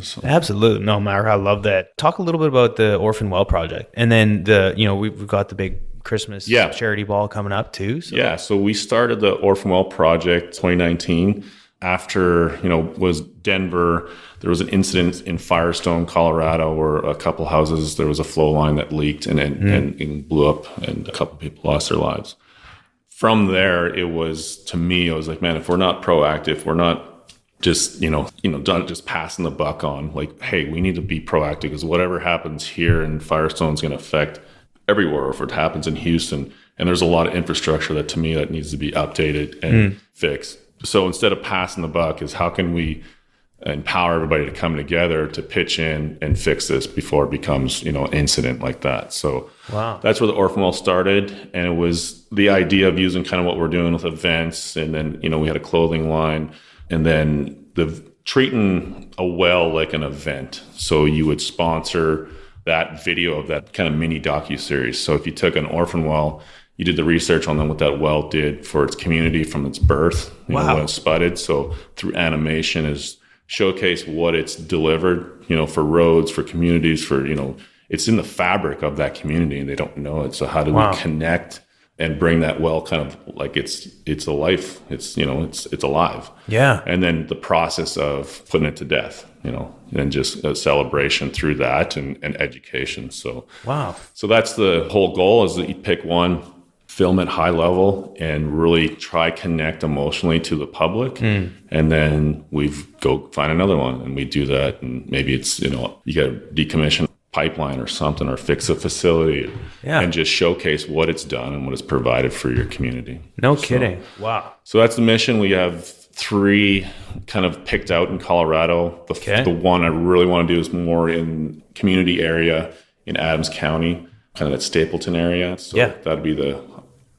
So. Absolutely. No, Mark, I love that. Talk a little bit about the Orphan Well Project. And then we've got the big Christmas charity ball coming up too. So. Yeah. So we started the Orphan Well Project 2019 after, was Denver. There was an incident in Firestone, Colorado, where a couple houses, there was a flow line that leaked and blew up, and a couple people lost their lives. From there, it was like, man, if we're not proactive, we're not just, not just passing the buck on, like, hey, we need to be proactive, because whatever happens here in Firestone is going to affect everywhere. If it happens in Houston, and there's a lot of infrastructure that, to me, that needs to be updated and fixed. So instead of passing the buck, is how can we empower everybody to come together to pitch in and fix this before it becomes, an incident like that. So that's where the Orphan Well started. And it was the idea of using kind of what we're doing with events. And then, we had a clothing line, and then treating a well like an event. So you would sponsor that video of that kind of mini docuseries. So if you took an orphan well, you did the research on what that well did for its community from its birth, when it spudded. So through animation is showcase what it's delivered, for roads, for communities, for, it's in the fabric of that community and they don't know it. So how do we connect and bring that well kind of like it's a life, it's alive. Yeah. And then the process of putting it to death, and just a celebration through that and education. So, so that's the whole goal, is that you pick one, film at high level, and really try connect emotionally to the public. And then we go find another one and we do that. And maybe it's, you got to decommission a pipeline or something, or fix a facility and just showcase what it's done and what it's provided for your community. No kidding. Wow. So that's the mission. We have 3 kind of picked out in Colorado. The one I really want to do is more in community area in Adams County, kind of that Stapleton area. So that'd be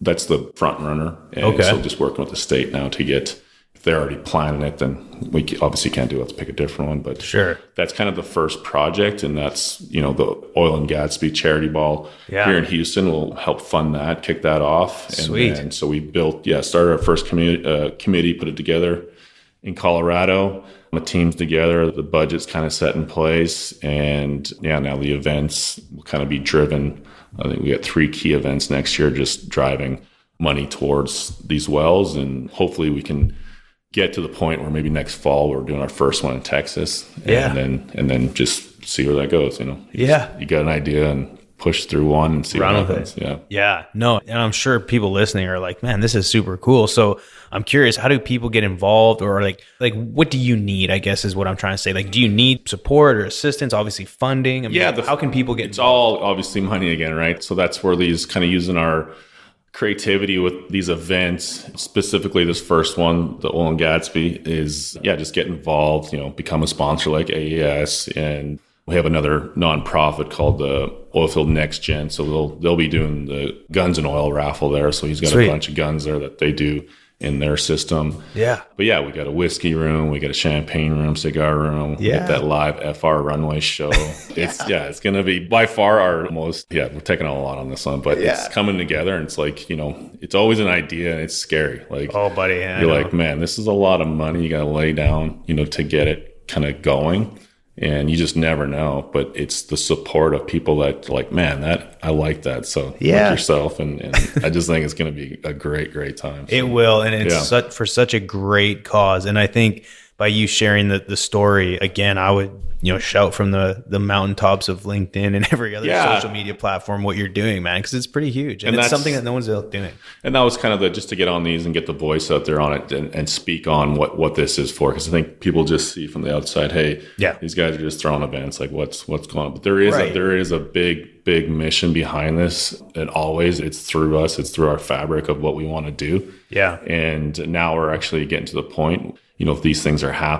that's the front runner. And so just working with the state now to get, if they're already planning it, then we obviously can't do it. Let's pick a different one. But that's kind of the first project. And that's, the Oil and Gatsby charity ball here in Houston will help fund that, kick that off. Sweet. And so we started our first committee, put it together in Colorado. The team's together, the budget's kind of set in place. And now the events will kind of be driven. I think we got 3 key events next year, just driving money towards these wells. And hopefully we can get to the point where maybe next fall we're doing our first one in Texas. And then just see where that goes. You got an idea and push through one and see what happens. No, and I'm sure people listening are like, man, this is super cool. So I'm curious, how do people get involved, or like what do you need, I guess is what I'm trying to say. Like, do you need support or assistance? Obviously funding. I mean, how can people get involved? All obviously money again, right? So that's where these kind of using our creativity with these events, specifically this first one, the Oil and Gatsby, is just get involved, become a sponsor like AES. And we have another nonprofit called the Oilfield Next Gen. So they'll be doing the guns and oil raffle there. So he's got a bunch of guns there that they do in their system. But we got a whiskey room, we got a champagne room, cigar room, we got that live FR runway show. It's going to be by far our most, we're taking a lot on this one, but it's coming together, and it's like, it's always an idea and it's scary. Like, oh buddy, you're like, man, this is a lot of money you got to lay down, to get it kind of going. And you just never know, but it's the support of people that like, man, that I like that. So like yourself, and I just think it's going to be a great, great time. So, it will, and it's for such a great cause. And I think by you sharing the story again, I would shout from the mountaintops of LinkedIn and every other social media platform what you're doing, man, because it's pretty huge, and it's something that no one's doing. And that was kind of just to get on these and get the voice out there on it, and speak on what this is for, because I think people just see from the outside, hey, these guys are just throwing events, like what's going on, but there is a big mission behind this, and always it's through us, it's through our fabric of what we want to do. And now we're actually getting to the point, if these things are happening,